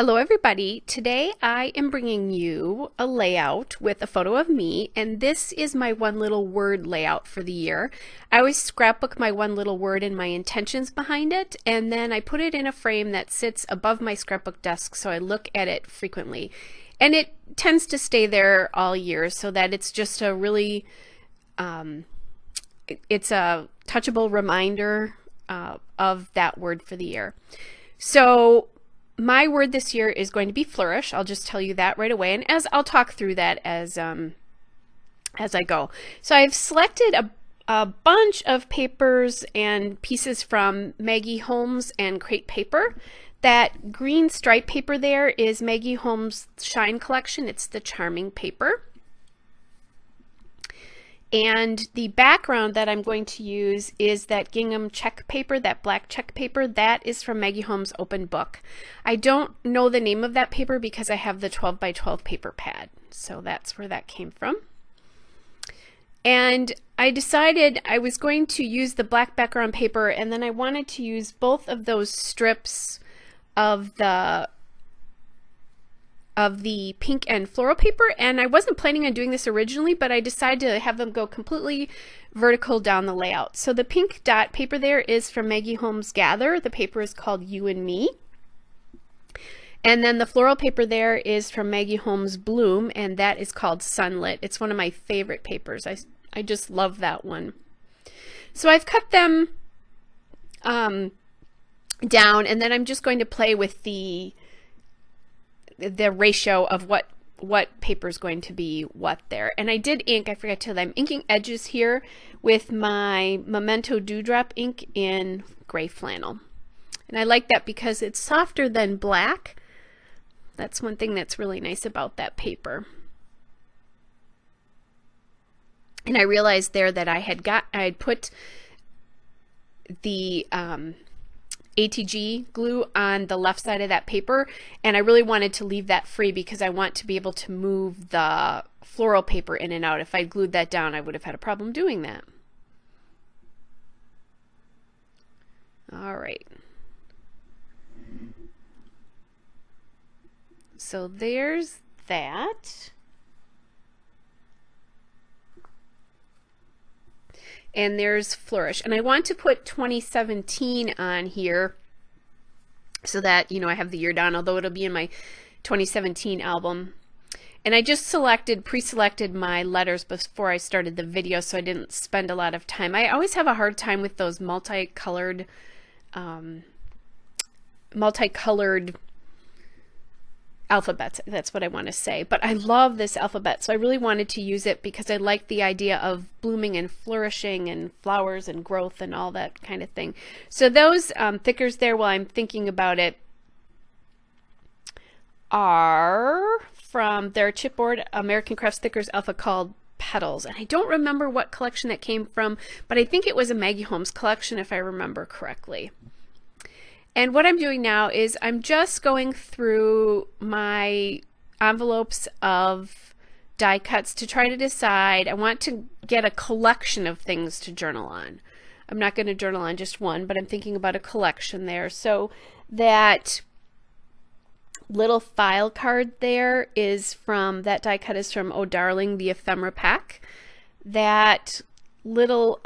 Hello everybody. Today I am bringing you a layout with a photo of me, and this is my one little word layout for the year. I always scrapbook my one little word and my intentions behind it, and then I put it in a frame that sits above my scrapbook desk so I look at it frequently. And it tends to stay there all year so that it's just a really, it's a touchable reminder of that word for the year. So my word this year is going to be flourish. I'll just tell you that right away, and as I'll talk through that as I go. So I've selected a bunch of papers and pieces from Maggie Holmes and Crate Paper. That green stripe paper there is Maggie Holmes' Shine collection. It's the Charming paper. And the background that I'm going to use is that gingham check paper, that black check paper. That is from Maggie Holmes' Open Book. I don't know the name of that paper because I have the 12 by 12 paper pad. So that's where that came from. And I decided I was going to use the black background paper, and then I wanted to use both of those strips of the pink and floral paper, and I wasn't planning on doing this originally, but I decided to have them go completely vertical down the layout. So the pink dot paper there is from Maggie Holmes Gather. The paper is called You and Me. And then the floral paper there is from Maggie Holmes Bloom, and that is called Sunlit. It's one of my favorite papers. I just love that one. So I've cut them down, and then I'm just going to play with the ratio of what paper is going to be what there. And I did ink, I forgot to tell you, I'm inking edges here with my Memento Dewdrop ink in gray flannel. And I like that because it's softer than black. That's one thing that's really nice about that paper. And I realized there that I had put the ATG glue on the left side of that paper, and I really wanted to leave that free because I want to be able to move the floral paper in and out. If I glued that down, I would have had a problem doing that. All right. So there's that. And there's Flourish. And I want to put 2017 on here so that, you know, I have the year down, although it'll be in my 2017 album. And I just pre-selected my letters before I started the video, so I didn't spend a lot of time. I always have a hard time with those multicolored alphabets. That's what I want to say. But I love this alphabet, so I really wanted to use it because I like the idea of blooming and flourishing and flowers and growth and all that kind of thing. So those thickers there, while I'm thinking about it, are from their chipboard American Crafts Thickers alpha called Petals. And I don't remember what collection that came from, but I think it was a Maggie Holmes collection if I remember correctly. And what I'm doing now is I'm just going through my envelopes of die cuts to try to decide. I want to get a collection of things to journal on. I'm not going to journal on just one, but I'm thinking about a collection there. So that little file card there is from, that die cut is from Oh Darling, the ephemera pack. That little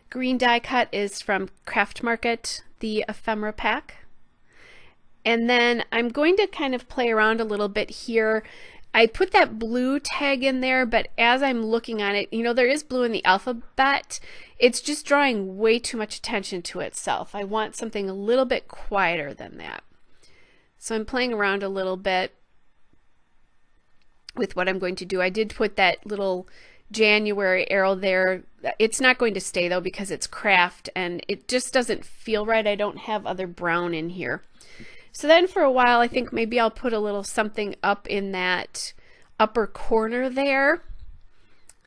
green die cut is from Craft Market, the ephemera pack. And then I'm going to kind of play around a little bit here. I put that blue tag in there, but as I'm looking at it, you know, there is blue in the alphabet. It's just drawing way too much attention to itself. I want something a little bit quieter than that. So I'm playing around a little bit with what I'm going to do. I did put that little January arrow there. It's not going to stay though because it's craft and it just doesn't feel right. I don't have other brown in here. So then for a while I think maybe I'll put a little something up in that upper corner there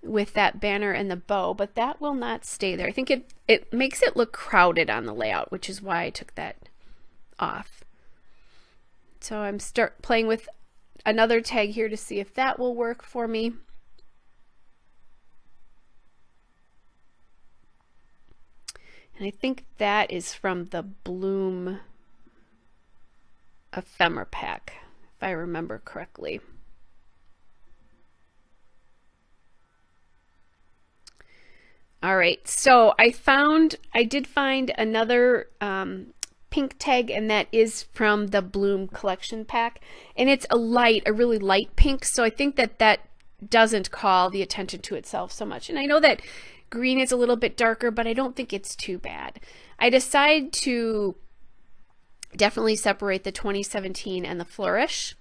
with that banner and the bow, but that will not stay there. I think it makes it look crowded on the layout, which is why I took that off. So I'm playing with another tag here to see if that will work for me. And I think that is from the Bloom ephemera pack, if I remember correctly. All right, so I did find another pink tag, and that is from the Bloom collection pack, and it's a really light pink, so I think that doesn't call the attention to itself so much. And I know that green is a little bit darker, but I don't think it's too bad. I decided to definitely separate the 2017 and the Flourish.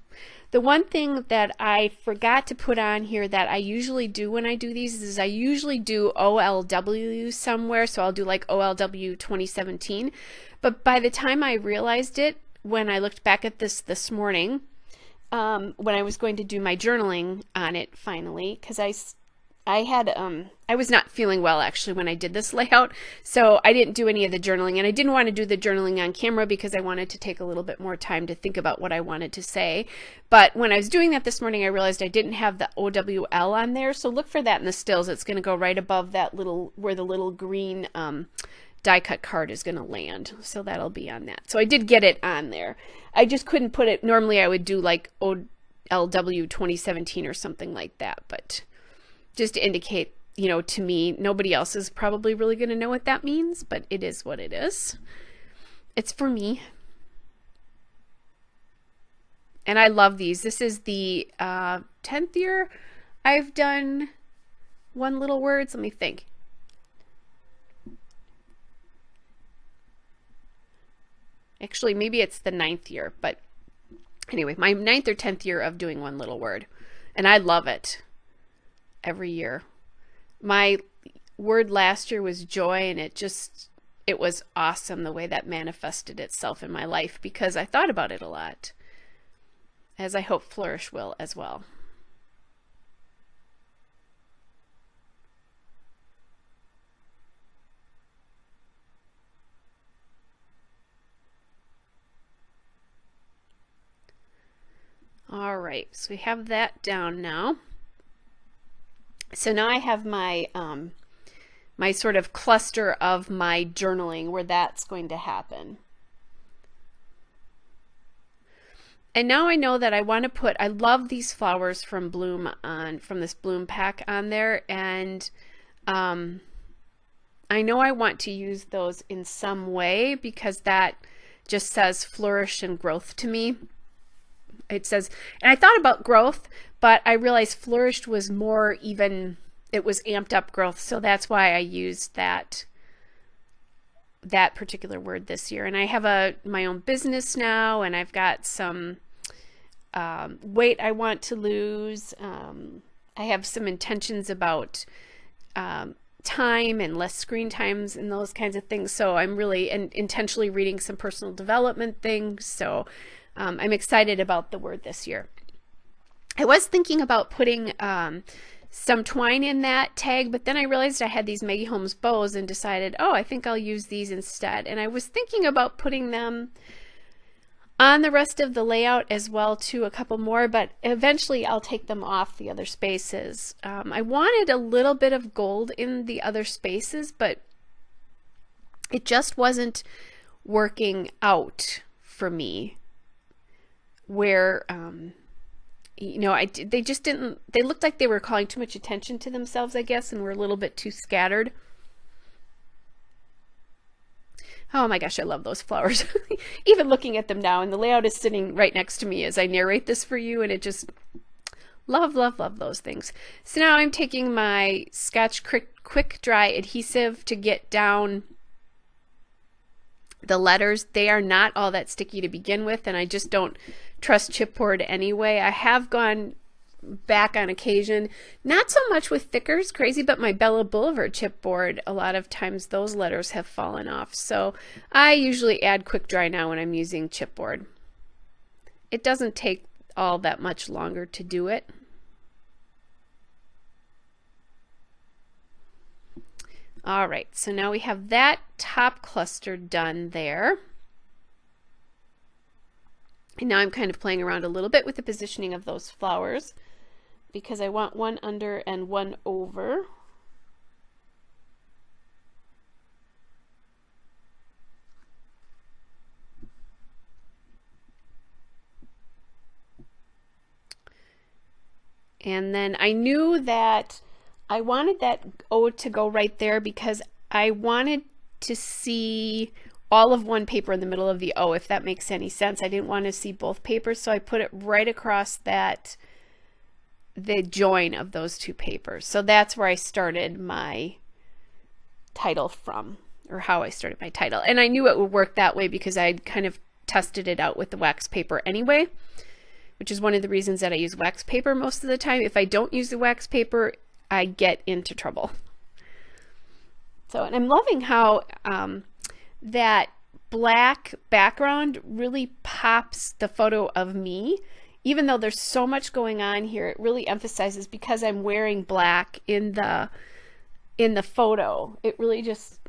The one thing that I forgot to put on here that I usually do when I do these is I usually do OLW somewhere, so I'll do like OLW 2017. But by the time I realized it, when I looked back at this morning, when I was going to do my journaling on it finally, because I was not feeling well actually when I did this layout, so I didn't do any of the journaling, and I didn't want to do the journaling on camera because I wanted to take a little bit more time to think about what I wanted to say. But when I was doing that this morning, I realized I didn't have the OWL on there, so look for that in the stills. It's going to go right above that where the little green die cut card is going to land, so that'll be on that. So I did get it on there. I just couldn't put it. Normally I would do like OLW 2017 or something like that, but just to indicate, you know, to me, nobody else is probably really going to know what that means, but it is what it is. It's for me. And I love these. This is the 10th year I've done one little words. Let me think. Actually, maybe it's the 9th year, but anyway, my 9th or 10th year of doing one little word. And I love it every year. My word last year was joy, and it was awesome the way that manifested itself in my life because I thought about it a lot, as I hope Flourish will as well. All right, so we have that down now. So now I have my my sort of cluster of my journaling where that's going to happen. And now I know that I want to put, I love these flowers from Bloom from this Bloom pack on there, and I know I want to use those in some way because that just says flourish and growth to me. It says, and I thought about growth, but I realized flourished was more even, it was amped up growth, so that's why I used that particular word this year. And I have my own business now, and I've got some weight I want to lose. I have some intentions about time and less screen times and those kinds of things, so I'm really intentionally reading some personal development things, so I'm excited about the word this year. I was thinking about putting some twine in that tag, but then I realized I had these Maggie Holmes bows and decided, oh, I think I'll use these instead. And I was thinking about putting them on the rest of the layout as well too, a couple more, but eventually I'll take them off the other spaces. I wanted a little bit of gold in the other spaces, but it just wasn't working out for me. Where you know, they just didn't, they looked like they were calling too much attention to themselves, I guess, and were a little bit too scattered. Oh my gosh, I love those flowers. Even looking at them now, and the layout is sitting right next to me as I narrate this for you, and it just, love those things. So now I'm taking my Scotch Quick Dry adhesive to get down the letters. They are not all that sticky to begin with, and I just don't trust chipboard anyway. I have gone back on occasion, not so much with thickers, crazy, but my Bella Boulevard chipboard, a lot of times those letters have fallen off. So I usually add Quick Dry now when I'm using chipboard. It doesn't take all that much longer to do it. All right, so now we have that top cluster done there. And now I'm kind of playing around a little bit with the positioning of those flowers because I want one under and one over. And then I knew that I wanted that O to go right there because I wanted to see all of one paper in the middle of the O, if that makes any sense. I didn't want to see both papers, so I put it right across that, the join of those two papers. So that's where I started my title from, or how I started my title. And I knew it would work that way because I'd kind of tested it out with the wax paper anyway, which is one of the reasons that I use wax paper most of the time. If I don't use the wax paper, I get into trouble. So, and I'm loving how that black background really pops the photo of me. Even though there's so much going on here, it really emphasizes, because I'm wearing black in the photo, it really just,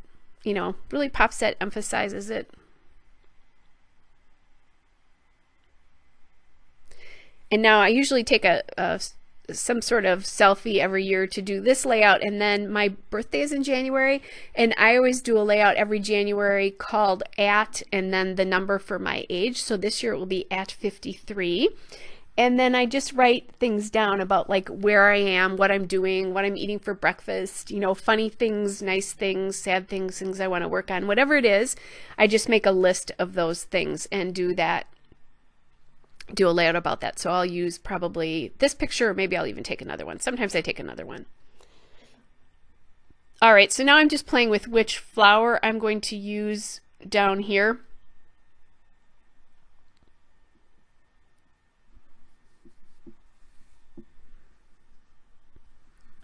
you know, really pops that, emphasizes it. And now I usually take some sort of selfie every year to do this layout, and then my birthday is in January, and I always do a layout every January called at and then the number for my age. So this year it will be at 53, and then I just write things down about like where I am, what I'm doing, what I'm eating for breakfast, you know, funny things, nice things, sad things, things I want to work on, whatever it is. I just make a list of those things and do a layout about that. So I'll use probably this picture, or maybe I'll even take another one. Sometimes I take another one. All right, so now I'm just playing with which flower I'm going to use down here.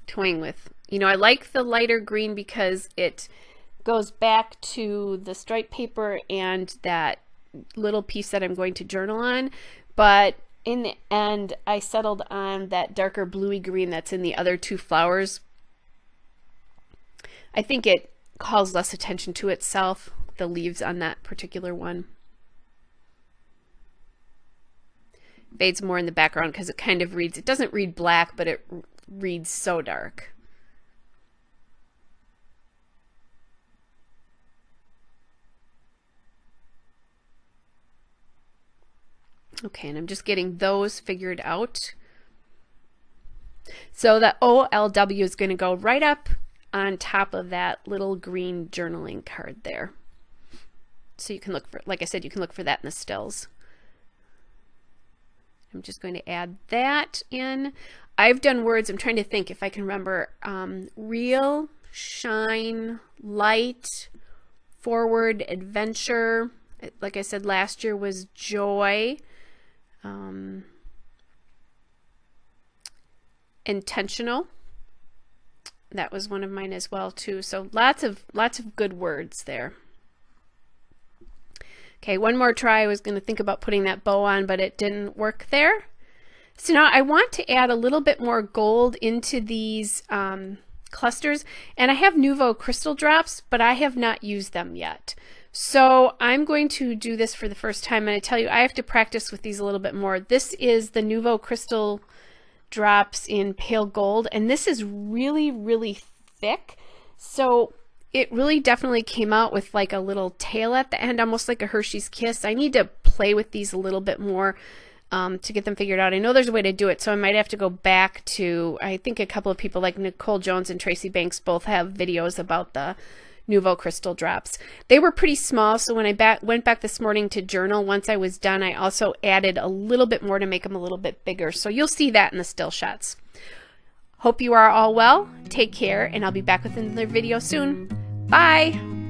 Toying with, you know, I like the lighter green because it goes back to the striped paper and that little piece that I'm going to journal on. But in the end, I settled on that darker bluey green that's in the other two flowers. I think it calls less attention to itself, the leaves on that particular one. Fades more in the background because it kind of reads, it doesn't read black, but it reads so dark. Okay, and I'm just getting those figured out. So the OLW is going to go right up on top of that little green journaling card there. So you can look for, like I said, you can look for that in the stills. I'm just going to add that in. I've done words, I'm trying to think if I can remember, real, shine, light, forward, adventure. Like I said, last year was joy. Intentional, that was one of mine as well too. So lots of good words there. Okay, one more try. I was going to think about putting that bow on, but it didn't work there. So now I want to add a little bit more gold into these clusters, and I have Nuvo crystal drops, but I have not used them yet. So I'm going to do this for the first time, and I tell you, I have to practice with these a little bit more. This is the Nuvo crystal drops in pale gold, and this is really, really thick. So it really definitely came out with like a little tail at the end, almost like a Hershey's Kiss. I need to play with these a little bit more to get them figured out. I know there's a way to do it, so I might have to go back to, I think a couple of people like Nicole Jones and Tracy Banks both have videos about the Nuvo crystal drops. They were pretty small, so when I went back this morning to journal, once I was done, I also added a little bit more to make them a little bit bigger. So you'll see that in the still shots. Hope you are all well. Take care, and I'll be back with another video soon. Bye!